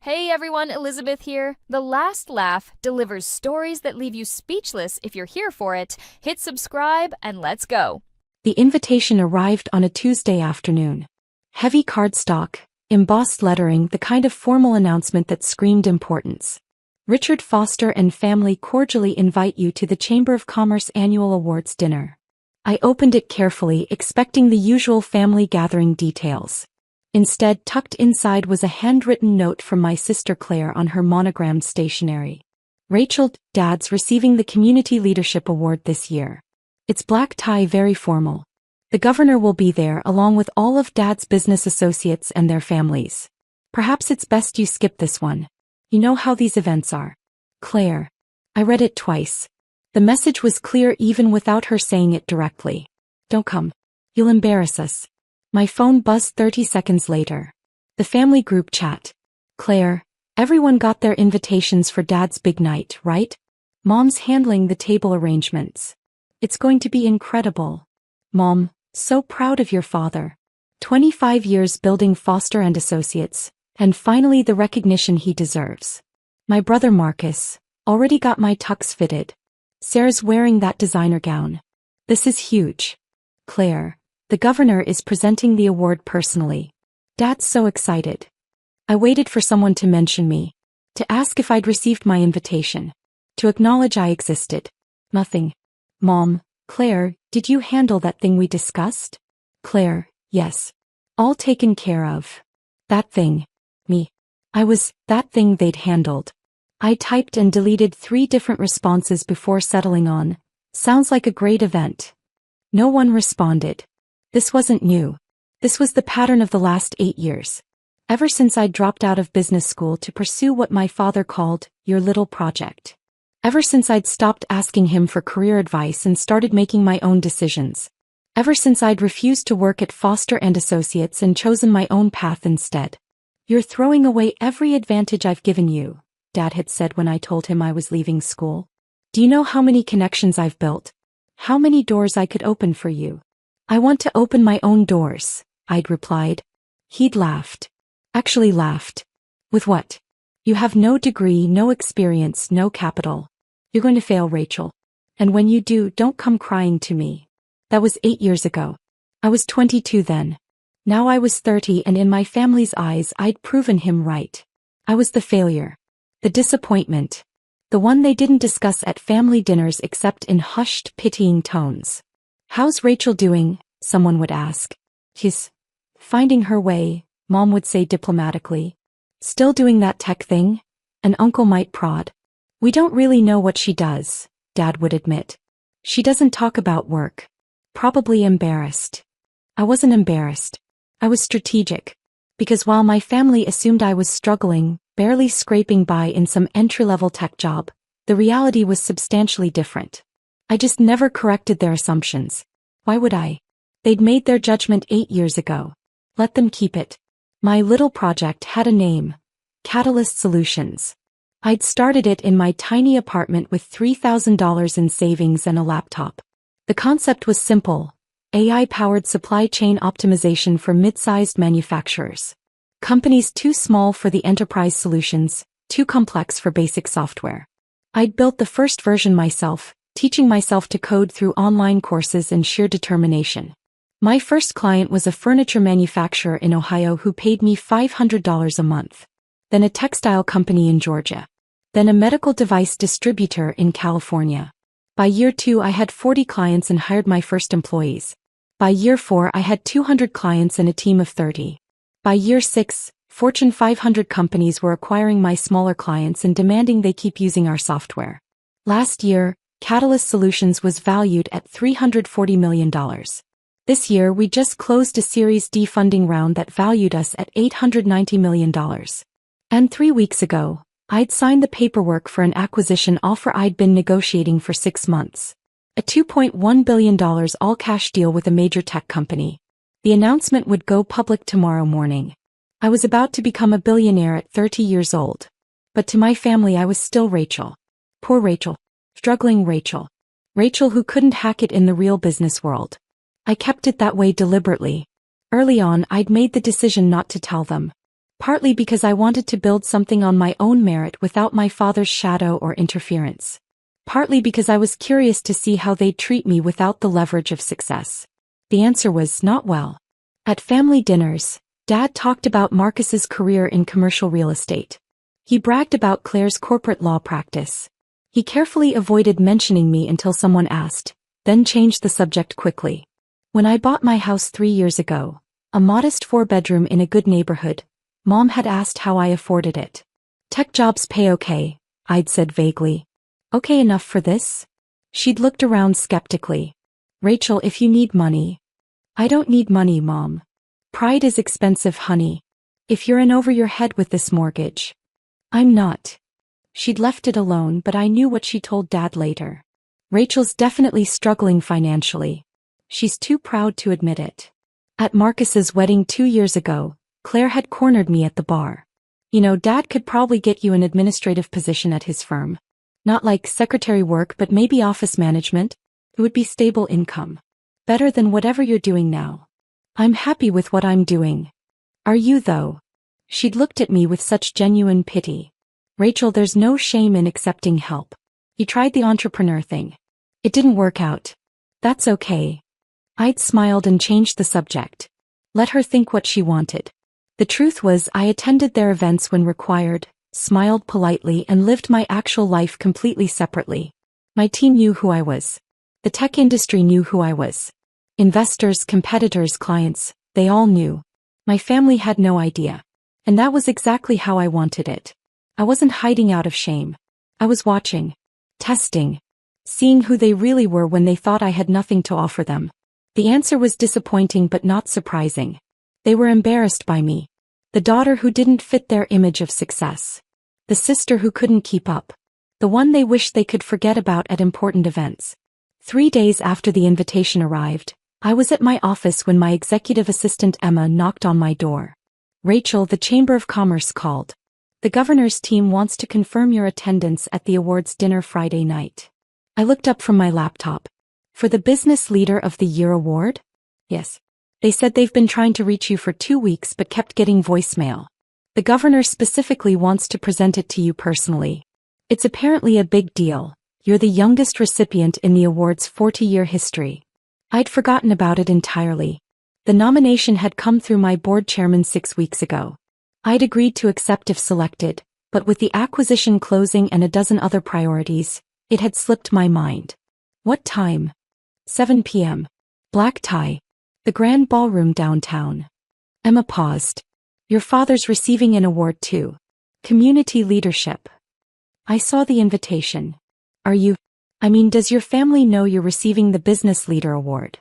Hey everyone, Elizabeth here. The Last Laugh delivers stories that leave you speechless if you're here for it. Hit subscribe and let's go. The invitation arrived on a Tuesday afternoon. Heavy cardstock, embossed lettering, the kind of formal announcement that screamed importance. Richard Foster and family cordially invite you to the Chamber of Commerce Annual Awards dinner. I opened it carefully, expecting the usual family gathering details. Instead, tucked inside was a handwritten note from my sister Claire on her monogrammed stationery. Rachel, Dad's receiving the Community Leadership Award this year. It's black tie, very formal. The governor will be there along with all of Dad's business associates and their families. Perhaps it's best you skip this one. You know how these events are. Claire. I read it twice. The message was clear even without her saying it directly. Don't come. You'll embarrass us. My phone buzzed 30 seconds later. The family group chat. Claire, everyone got their invitations for Dad's big night, right? Mom's handling the table arrangements. It's going to be incredible. Mom, so proud of your father. 25 years building Foster and Associates, and finally the recognition he deserves. My brother Marcus, already got my tux fitted. Sarah's wearing that designer gown. This is huge. Claire. The governor is presenting the award personally. Dad's so excited. I waited for someone to mention me, to ask if I'd received my invitation, to acknowledge I existed. Nothing. Mom, Claire, did you handle that thing we discussed? Claire, yes. All taken care of. That thing. Me. I was that thing they'd handled. I typed and deleted 3 different responses before settling on. Sounds like a great event. No one responded. This wasn't new. This was the pattern of the last 8 years. Ever since I'd dropped out of business school to pursue what my father called, your little project. Ever since I'd stopped asking him for career advice and started making my own decisions. Ever since I'd refused to work at Foster and Associates and chosen my own path instead. You're throwing away every advantage I've given you, Dad had said when I told him I was leaving school. Do you know how many connections I've built? How many doors I could open for you? I want to open my own doors, I'd replied. He'd laughed. Actually laughed. With what? You have no degree, no experience, no capital. You're going to fail, Rachel. And when you do, don't come crying to me. That was 8 years ago. I was 22 then. Now I was 30 and in my family's eyes I'd proven him right. I was the failure. The disappointment. The one they didn't discuss at family dinners except in hushed, pitying tones. How's Rachel doing? Someone would ask. She's finding her way, Mom would say diplomatically. Still doing that tech thing? An uncle might prod. We don't really know what she does, Dad would admit. She doesn't talk about work. Probably embarrassed. I wasn't embarrassed. I was strategic. Because while my family assumed I was struggling, barely scraping by in some entry-level tech job, the reality was substantially different. I just never corrected their assumptions. Why would I? They'd made their judgment 8 years ago. Let them keep it. My little project had a name. Catalyst Solutions. I'd started it in my tiny apartment with $3,000 in savings and a laptop. The concept was simple. AI-powered supply chain optimization for mid-sized manufacturers. Companies too small for the enterprise solutions, too complex for basic software. I'd built the first version myself, teaching myself to code through online courses and sheer determination. My first client was a furniture manufacturer in Ohio who paid me $500 a month. Then a textile company in Georgia. Then a medical device distributor in California. By year 2 I had 40 clients and hired my first employees. By year 4 I had 200 clients and a team of 30. By year 6, Fortune 500 companies were acquiring my smaller clients and demanding they keep using our software. Last year, Catalyst Solutions was valued at $340 million. This year we just closed a Series D funding round that valued us at $890 million. And 3 weeks ago, I'd signed the paperwork for an acquisition offer I'd been negotiating for 6 months. A $2.1 billion all-cash deal with a major tech company. The announcement would go public tomorrow morning. I was about to become a billionaire at 30 years old. But to my family I was still Rachel. Poor Rachel. Struggling Rachel. Rachel who couldn't hack it in the real business world. I kept it that way deliberately. Early on I'd made the decision not to tell them. Partly because I wanted to build something on my own merit without my father's shadow or interference. Partly because I was curious to see how they'd treat me without the leverage of success. The answer was not well. At family dinners, Dad talked about Marcus's career in commercial real estate. He bragged about Claire's corporate law practice. He carefully avoided mentioning me until someone asked, then changed the subject quickly. When I bought my house 3 years ago, a modest 4-bedroom in a good neighborhood, Mom had asked how I afforded it. Tech jobs pay okay, I'd said vaguely. Okay enough for this? She'd looked around skeptically. Rachel, if you need money. I don't need money, Mom. Pride is expensive, honey. If you're in over your head with this mortgage. I'm not. She'd left it alone, but I knew what she told Dad later. Rachel's definitely struggling financially. She's too proud to admit it. At Marcus's wedding 2 years ago, Claire had cornered me at the bar. You know, Dad could probably get you an administrative position at his firm. Not like secretary work, but maybe office management. It would be stable income. Better than whatever you're doing now. I'm happy with what I'm doing. Are you though? She'd looked at me with such genuine pity. Rachel, there's no shame in accepting help. You tried the entrepreneur thing. It didn't work out. That's okay. I'd smiled and changed the subject. Let her think what she wanted. The truth was I attended their events when required, smiled politely and lived my actual life completely separately. My team knew who I was. The tech industry knew who I was. Investors, competitors, clients, they all knew. My family had no idea. And that was exactly how I wanted it. I wasn't hiding out of shame. I was watching. Testing. Seeing who they really were when they thought I had nothing to offer them. The answer was disappointing but not surprising. They were embarrassed by me. The daughter who didn't fit their image of success. The sister who couldn't keep up. The one they wished they could forget about at important events. 3 days after the invitation arrived, I was at my office when my executive assistant Emma knocked on my door. Rachel, the Chamber of Commerce called. The governor's team wants to confirm your attendance at the awards dinner Friday night. I looked up from my laptop. For the Business Leader of the Year award? Yes. They said they've been trying to reach you for 2 weeks but kept getting voicemail. The governor specifically wants to present it to you personally. It's apparently a big deal. You're the youngest recipient in the award's 40-year history. I'd forgotten about it entirely. The nomination had come through my board chairman 6 weeks ago. I'd agreed to accept if selected, but with the acquisition closing and a dozen other priorities, it had slipped my mind. What time? 7 p.m. Black tie. The grand ballroom downtown. Emma paused. Your father's receiving an award too. Community leadership. I saw the invitation. Does your family know you're receiving the Business Leader Award?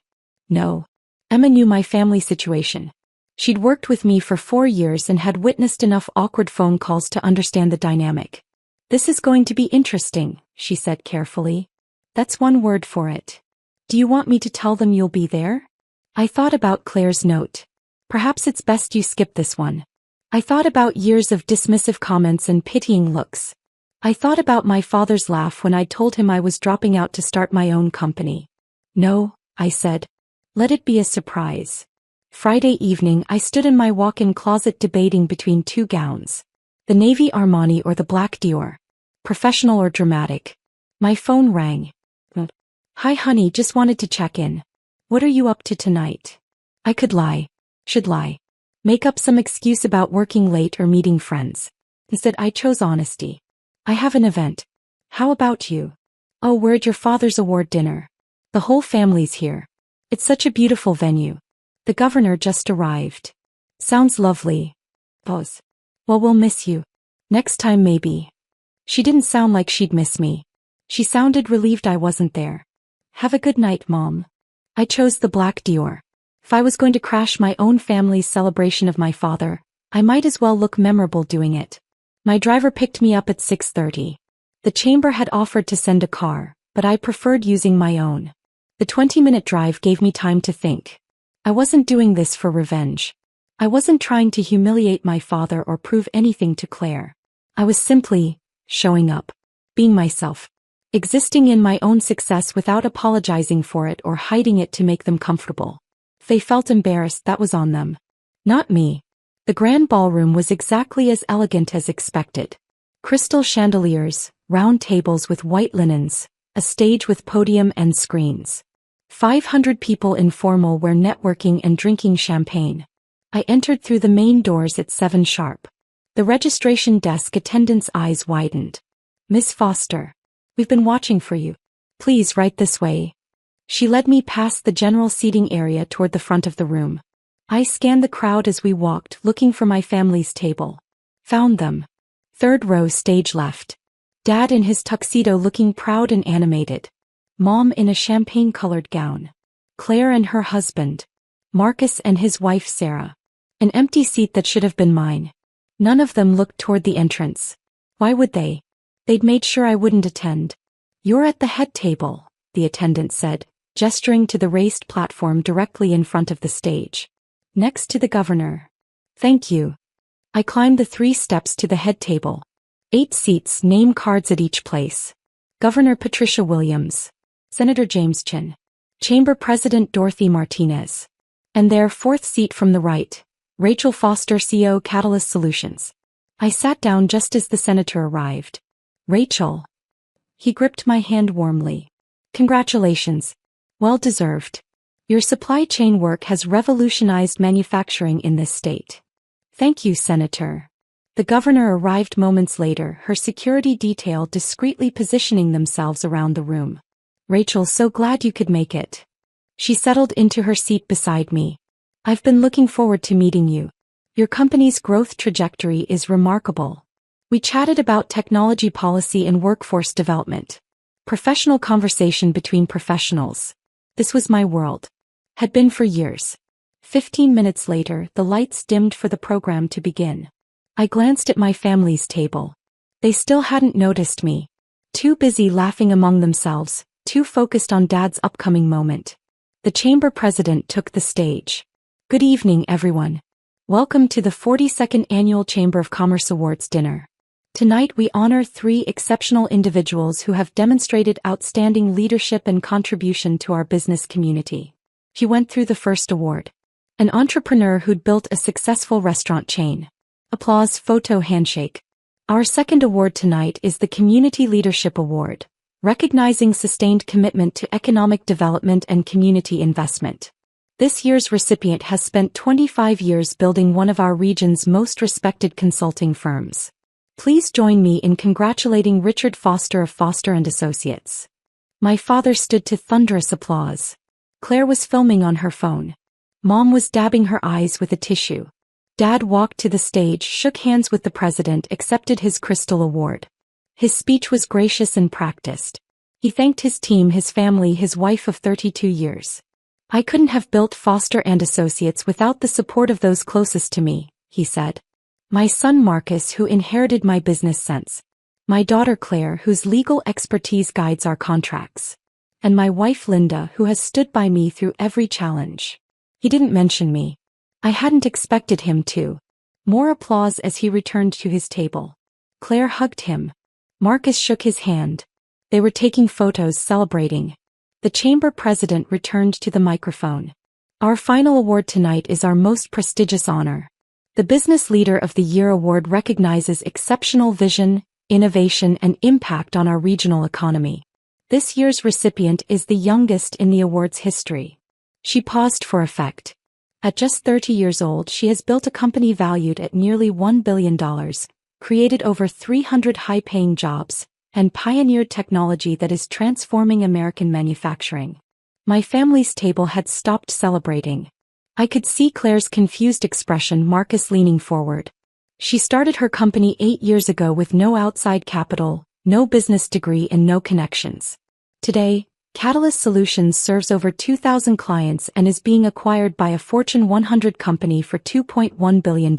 No. Emma knew my family situation. She'd worked with me for 4 years and had witnessed enough awkward phone calls to understand the dynamic. This is going to be interesting, she said carefully. That's one word for it. Do you want me to tell them you'll be there? I thought about Claire's note. Perhaps it's best you skip this one. I thought about years of dismissive comments and pitying looks. I thought about my father's laugh when I told him I was dropping out to start my own company. No, I said. Let it be a surprise. Friday evening I stood in my walk-in closet debating between 2 gowns. The navy Armani or the black Dior. Professional or dramatic. My phone rang. Hi honey, just wanted to check in. What are you up to tonight? I could lie. Should lie. Make up some excuse about working late or meeting friends. Instead I chose honesty. I have an event. How about you? Oh, we're at your father's award dinner. The whole family's here. It's such a beautiful venue. The governor just arrived. Sounds lovely. Pause. Well, we'll miss you. Next time maybe. She didn't sound like she'd miss me. She sounded relieved I wasn't there. Have a good night, Mom. I chose the black Dior. If I was going to crash my own family's celebration of my father, I might as well look memorable doing it. My driver picked me up at 6:30. The chamber had offered to send a car, but I preferred using my own. The 20-minute drive gave me time to think. I wasn't doing this for revenge. I wasn't trying to humiliate my father or prove anything to Claire. I was simply showing up, being myself, existing in my own success without apologizing for it or hiding it to make them comfortable. If they felt embarrassed, that was on them. Not me. The grand ballroom was exactly as elegant as expected. Crystal chandeliers, round tables with white linens, a stage with podium and screens. 500 people in formal wear networking and drinking champagne. I entered through the main doors at 7 sharp. The registration desk attendant's eyes widened. "Miss Foster. We've been watching for you. Please right this way." She led me past the general seating area toward the front of the room. I scanned the crowd as we walked, looking for my family's table. Found them. 3rd row, stage left. Dad in his tuxedo looking proud and animated. Mom in a champagne-colored gown. Claire and her husband. Marcus and his wife Sarah. An empty seat that should have been mine. None of them looked toward the entrance. Why would they? They'd made sure I wouldn't attend. "You're at the head table," the attendant said, gesturing to the raised platform directly in front of the stage. "Next to the governor." "Thank you." I climbed the 3 steps to the head table. 8 seats, name cards at each place. Governor Patricia Williams. Senator James Chin. Chamber President Dorothy Martinez. And their 4th seat from the right, Rachel Foster, CEO, Catalyst Solutions. I sat down just as the senator arrived. "Rachel." He gripped my hand warmly. "Congratulations. Well deserved. Your supply chain work has revolutionized manufacturing in this state." "Thank you, Senator." The governor arrived moments later, her security detail discreetly positioning themselves around the room. "Rachel, so glad you could make it." She settled into her seat beside me. "I've been looking forward to meeting you. Your company's growth trajectory is remarkable." We chatted about technology policy and workforce development. Professional conversation between professionals. This was my world. Had been for years. 15 minutes later, the lights dimmed for the program to begin. I glanced at my family's table. They still hadn't noticed me. Too busy laughing among themselves, too focused on Dad's upcoming moment. The chamber president took the stage. "Good evening, everyone. Welcome to the 42nd Annual Chamber of Commerce Awards dinner. Tonight we honor 3 exceptional individuals who have demonstrated outstanding leadership and contribution to our business community." He went through the first award. An entrepreneur who'd built a successful restaurant chain. Applause, photo, handshake. Our second award tonight is the Community Leadership Award, recognizing sustained commitment to economic development and community investment. This year's recipient has spent 25 years building one of our region's most respected consulting firms. Please join me in congratulating Richard Foster of Foster & Associates. My father stood to thunderous applause. Claire was filming on her phone. Mom was dabbing her eyes with a tissue. Dad walked to the stage, shook hands with the president, accepted his Crystal Award. His speech was gracious and practiced. He thanked his team, his family, his wife of 32 years. "I couldn't have built Foster & Associates without the support of those closest to me," he said. "My son Marcus, who inherited my business sense. My daughter Claire, whose legal expertise guides our contracts. And my wife Linda, who has stood by me through every challenge." He didn't mention me. I hadn't expected him to. More applause as he returned to his table. Claire hugged him. Marcus shook his hand. They were taking photos, celebrating. The chamber president returned to the microphone. "Our final award tonight is our most prestigious honor. The Business Leader of the Year Award recognizes exceptional vision, innovation, and impact on our regional economy. This year's recipient is the youngest in the award's history." She paused for effect. At just 30 years old, she has built a company valued at nearly $1 billion, created over 300 high-paying jobs, and pioneered technology that is transforming American manufacturing. My family's table had stopped celebrating. I could see Claire's confused expression, Marcus leaning forward. She started her company 8 years ago with no outside capital, no business degree, and no connections. Today, Catalyst Solutions serves over 2,000 clients and is being acquired by a Fortune 100 company for $2.1 billion.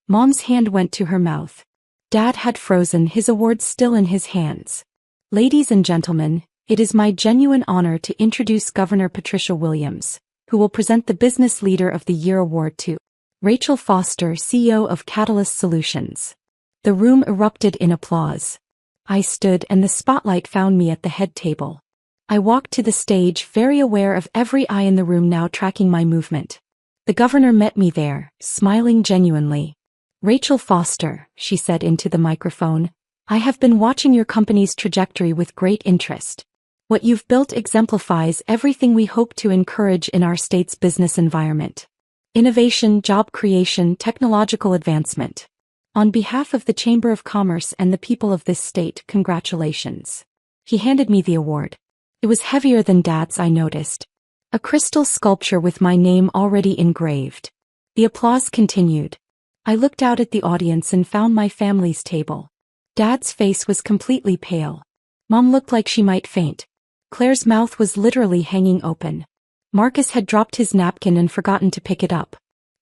Mom's hand went to her mouth. Dad had frozen, his award still in his hands. "Ladies and gentlemen, it is my genuine honor to introduce Governor Patricia Williams, who will present the Business Leader of the Year award to Rachel Foster, CEO of Catalyst Solutions." The room erupted in applause. I stood and the spotlight found me at the head table. I walked to the stage, very aware of every eye in the room now tracking my movement. The governor met me there, smiling genuinely. Rachel Foster, she said into the microphone, I have been watching your company's trajectory with great interest. What you've built exemplifies everything we hope to encourage in our state's business environment. Innovation, job creation, technological advancement. On behalf of the Chamber of Commerce and the people of this state, congratulations. He handed me the award. It was heavier than Dad's, I noticed. A crystal sculpture with my name already engraved. The applause continued. I looked out at the audience and found my family's table. Dad's face was completely pale. Mom looked like she might faint. Claire's mouth was literally hanging open. Marcus had dropped his napkin and forgotten to pick it up.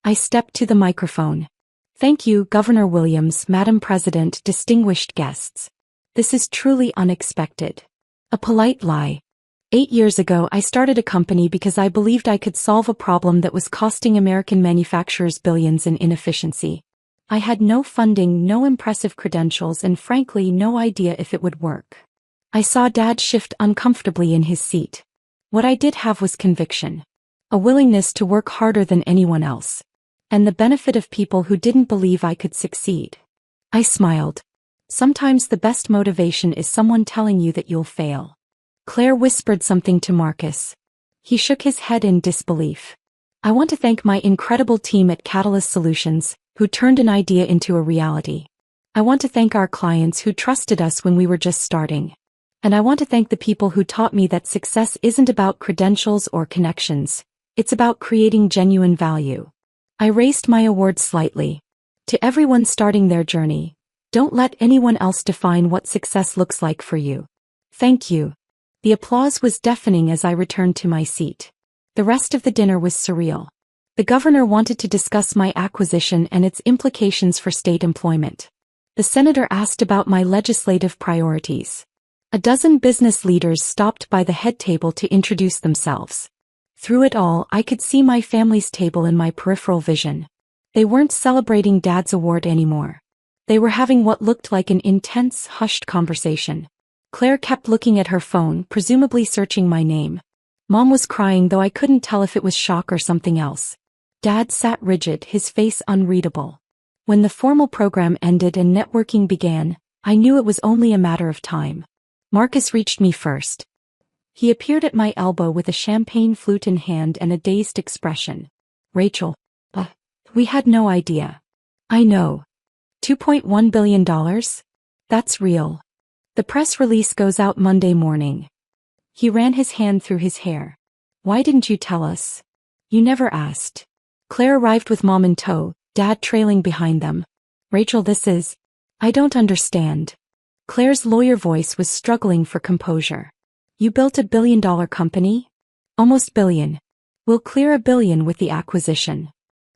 I stepped to the microphone. Thank you, Governor Williams, Madam President, distinguished guests. This is truly unexpected. A polite lie. 8 years ago I started a company because I believed I could solve a problem that was costing American manufacturers billions in inefficiency. I had no funding, no impressive credentials, and frankly no idea if it would work. I saw Dad shift uncomfortably in his seat. What I did have was conviction. A willingness to work harder than anyone else. And the benefit of people who didn't believe I could succeed. I smiled. Sometimes the best motivation is someone telling you that you'll fail. Claire whispered something to Marcus. He shook his head in disbelief. I want to thank my incredible team at Catalyst Solutions, who turned an idea into a reality. I want to thank our clients who trusted us when we were just starting. And I want to thank the people who taught me that success isn't about credentials or connections. It's about creating genuine value. I raised my award slightly. To everyone starting their journey, don't let anyone else define what success looks like for you. Thank you. The applause was deafening as I returned to my seat. The rest of the dinner was surreal. The governor wanted to discuss my acquisition and its implications for state employment. The senator asked about my legislative priorities. A dozen business leaders stopped by the head table to introduce themselves. Through it all, I could see my family's table in my peripheral vision. They weren't celebrating Dad's award anymore. They were having what looked like an intense, hushed conversation. Claire kept looking at her phone, presumably searching my name. Mom was crying, though I couldn't tell if it was shock or something else. Dad sat rigid, his face unreadable. When the formal program ended and networking began, I knew it was only a matter of time. Marcus reached me first. He appeared at my elbow with a champagne flute in hand and a dazed expression. Rachel, we had no idea. I know. $2.1 billion? That's real. The press release goes out Monday morning. He ran his hand through his hair. Why didn't you tell us? You never asked. Claire arrived with Mom in tow, Dad trailing behind them. Rachel, I don't understand. Claire's lawyer voice was struggling for composure. You built $1 billion company? Almost billion. We'll clear $1 billion with the acquisition.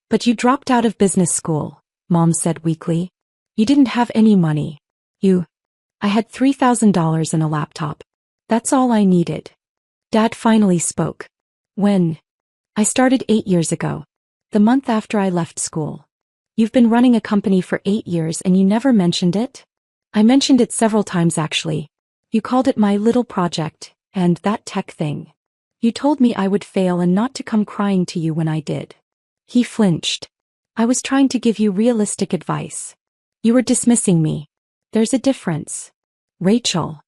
But you dropped out of business school, Mom said weakly. You didn't have any money. I had $3,000 and a laptop. That's all I needed. Dad finally spoke. When? I started 8 years ago. The month after I left school. You've been running a company for 8 years and you never mentioned it? I mentioned it several times actually. You called it my little project, and that tech thing. You told me I would fail and not to come crying to you when I did. He flinched. I was trying to give you realistic advice. You were dismissing me. There's a difference. Rachel.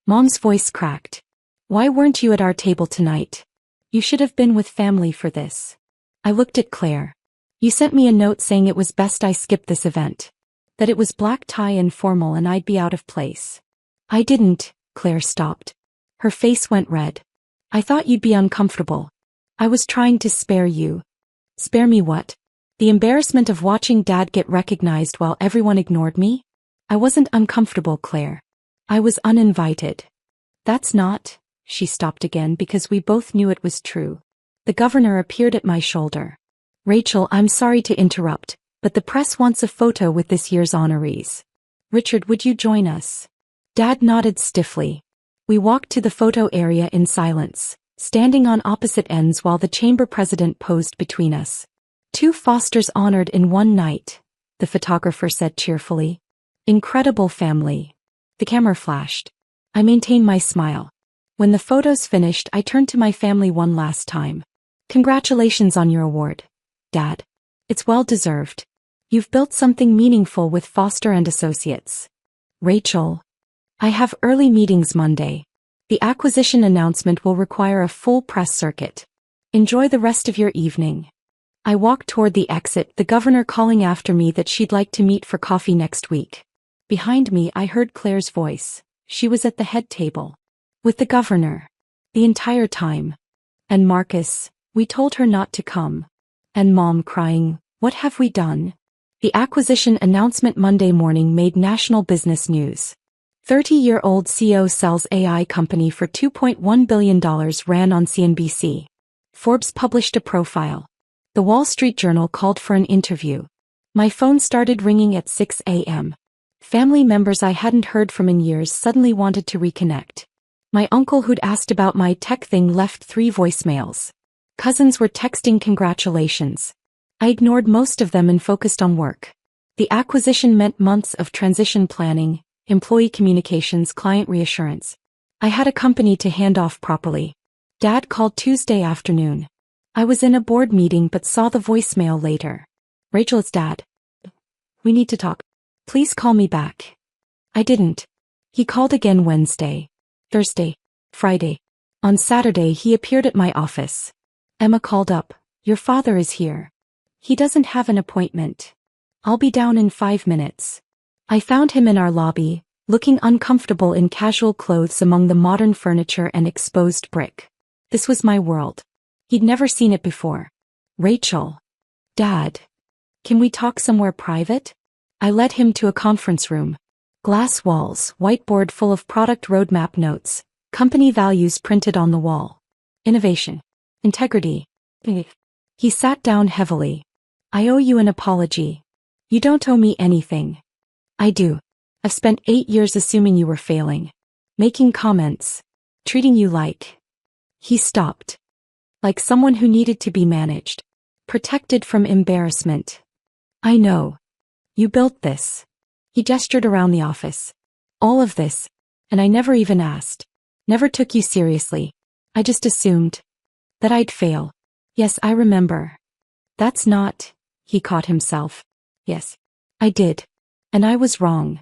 Mom's voice cracked. Why weren't you at our table tonight? You should have been with family for this. I looked at Claire. You sent me a note saying it was best I skip this event. That it was black tie and formal and I'd be out of place. I didn't. Claire stopped. Her face went red. I thought you'd be uncomfortable. I was trying to spare you. Spare me what? The embarrassment of watching Dad get recognized while everyone ignored me? I wasn't uncomfortable, Claire. I was uninvited. That's not. She stopped again because we both knew it was true. The governor appeared at my shoulder. Rachel, I'm sorry to interrupt, but the press wants a photo with this year's honorees. Richard, would you join us? Dad nodded stiffly. We walked to the photo area in silence, standing on opposite ends while the chamber president posed between us. 2 Fosters honored in one night, the photographer said cheerfully. Incredible family. The camera flashed. I maintained my smile. When the photos finished, I turned to my family one last time. Congratulations on your award. Dad. It's well deserved. You've built something meaningful with Foster and Associates. Rachel. I have early meetings Monday. The acquisition announcement will require a full press circuit. Enjoy the rest of your evening. I walked toward the exit, the governor calling after me that she'd like to meet for coffee next week. Behind me I heard Claire's voice. She was at the head table. With the governor. The entire time. And Marcus, we told her not to come. And Mom crying, what have we done? The acquisition announcement Monday morning made national business news. 30-year-old CEO sells AI company for $2.1 billion ran on CNBC. Forbes published a profile. The Wall Street Journal called for an interview. My phone started ringing at 6 a.m. Family members I hadn't heard from in years suddenly wanted to reconnect. My uncle who'd asked about my tech thing left 3 voicemails. Cousins were texting congratulations. I ignored most of them and focused on work. The acquisition meant months of transition planning, employee communications, client reassurance. I had a company to hand off properly. Dad called Tuesday afternoon. I was in a board meeting but saw the voicemail later. Rachel, it's Dad. We need to talk. Please call me back. I didn't. He called again Wednesday, Thursday, Friday. On Saturday he appeared at my office. Emma called up. Your father is here. He doesn't have an appointment. I'll be down in 5 minutes. I found him in our lobby, looking uncomfortable in casual clothes among the modern furniture and exposed brick. This was my world. He'd never seen it before. Rachel. Dad. Can we talk somewhere private? I led him to a conference room. Glass walls, whiteboard full of product roadmap notes, company values printed on the wall. Innovation. Integrity. He sat down heavily. I owe you an apology. You don't owe me anything. I do. I've spent 8 years assuming you were failing. Making comments. Treating you like. He stopped. Like someone who needed to be managed. Protected from embarrassment. I know. You built this. He gestured around the office. All of this. And I never even asked. Never took you seriously. I just assumed. That I'd fail. Yes, I remember. That's not. He caught himself. Yes. I did. And I was wrong.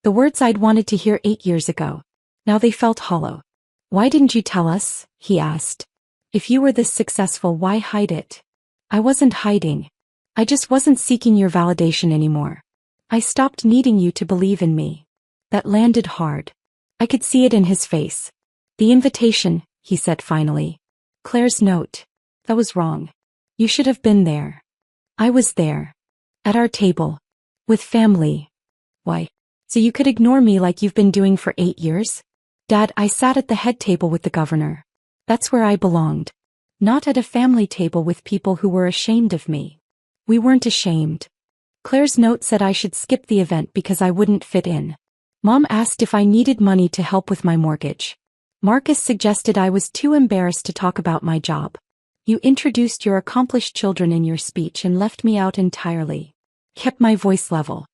The words I'd wanted to hear 8 years ago. Now they felt hollow. Why didn't you tell us? He asked. If you were this successful, why hide it? I wasn't hiding. I just wasn't seeking your validation anymore. I stopped needing you to believe in me. That landed hard. I could see it in his face. The invitation, he said finally. Claire's note. That was wrong. You should have been there. I was there. At our table. With family. Why? So you could ignore me like you've been doing for 8 years? Dad, I sat at the head table with the governor. That's where I belonged. Not at a family table with people who were ashamed of me. We weren't ashamed. Claire's note said I should skip the event because I wouldn't fit in. Mom asked if I needed money to help with my mortgage. Marcus suggested I was too embarrassed to talk about my job. You introduced your accomplished children in your speech and left me out entirely. Kept my voice level.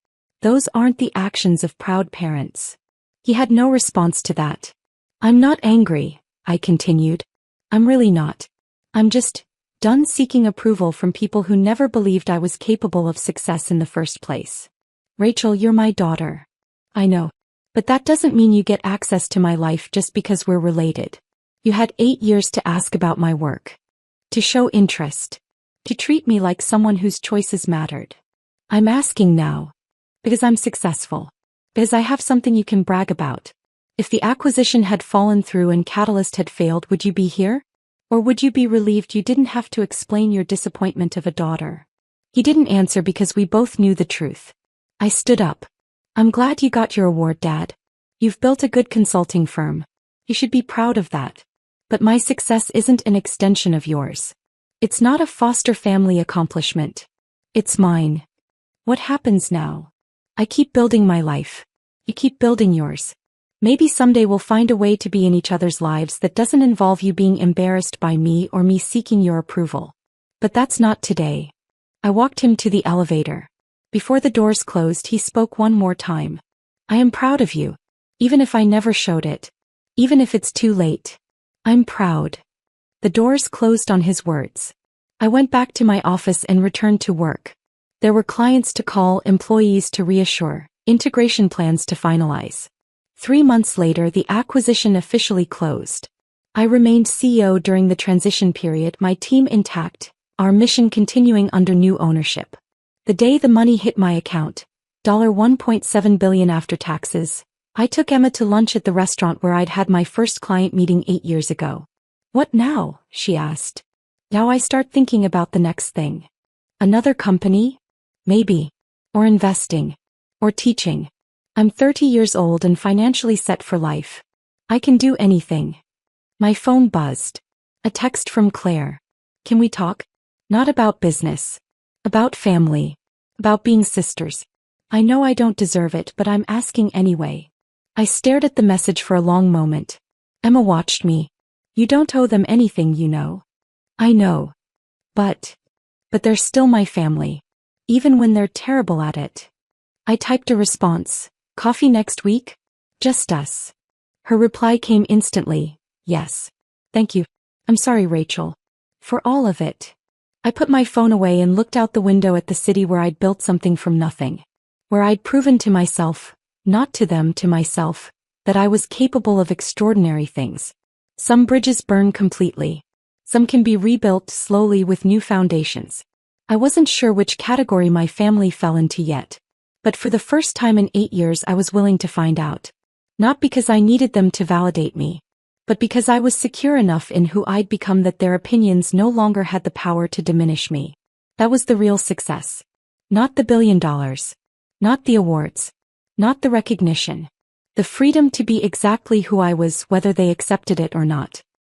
Those aren't the actions of proud parents. He had no response to that. I'm not angry, I continued. I'm really not. I'm just done seeking approval from people who never believed I was capable of success in the first place. Rachel, you're my daughter. I know. But that doesn't mean you get access to my life just because we're related. You had 8 years to ask about my work. To show interest. To treat me like someone whose choices mattered. I'm asking now. Because I'm successful. Because I have something you can brag about. If the acquisition had fallen through and Catalyst had failed, would you be here? Or would you be relieved you didn't have to explain your disappointment of a daughter? He didn't answer because we both knew the truth. I stood up. I'm glad you got your award, Dad. You've built a good consulting firm. You should be proud of that. But my success isn't an extension of yours. It's not a foster family accomplishment. It's mine. What happens now? I keep building my life. You keep building yours. Maybe someday we'll find a way to be in each other's lives that doesn't involve you being embarrassed by me or me seeking your approval. But that's not today. I walked him to the elevator. Before the doors closed, he spoke one more time. I am proud of you. Even if I never showed it. Even if it's too late. I'm proud. The doors closed on his words. I went back to my office and returned to work. There were clients to call, employees to reassure, integration plans to finalize. 3 months later, the acquisition officially closed. I remained CEO during the transition period, my team intact, our mission continuing under new ownership. The day the money hit my account, $1.7 billion after taxes, I took Emma to lunch at the restaurant where I'd had my first client meeting 8 years ago. "What now?" she asked. "Now I start thinking about the next thing. Another company? Maybe. Or investing. Or teaching. I'm 30 years old and financially set for life. I can do anything." My phone buzzed. A text from Claire. "Can we talk? Not about business. About family. About being sisters. I know I don't deserve it, but I'm asking anyway." I stared at the message for a long moment. Emma watched me. "You don't owe them anything, you know." "I know. But they're still my family. Even when they're terrible at it." I typed a response. "Coffee next week? Just us." Her reply came instantly. "Yes. Thank you. I'm sorry, Rachel. For all of it." I put my phone away and looked out the window at the city where I'd built something from nothing. Where I'd proven to myself, not to them, to myself, that I was capable of extraordinary things. Some bridges burn completely. Some can be rebuilt slowly with new foundations. I wasn't sure which category my family fell into yet. But for the first time in 8 years I was willing to find out. Not because I needed them to validate me, but because I was secure enough in who I'd become that their opinions no longer had the power to diminish me. That was the real success. Not the $1 billion. Not the awards. Not the recognition. The freedom to be exactly who I was, whether they accepted it or not.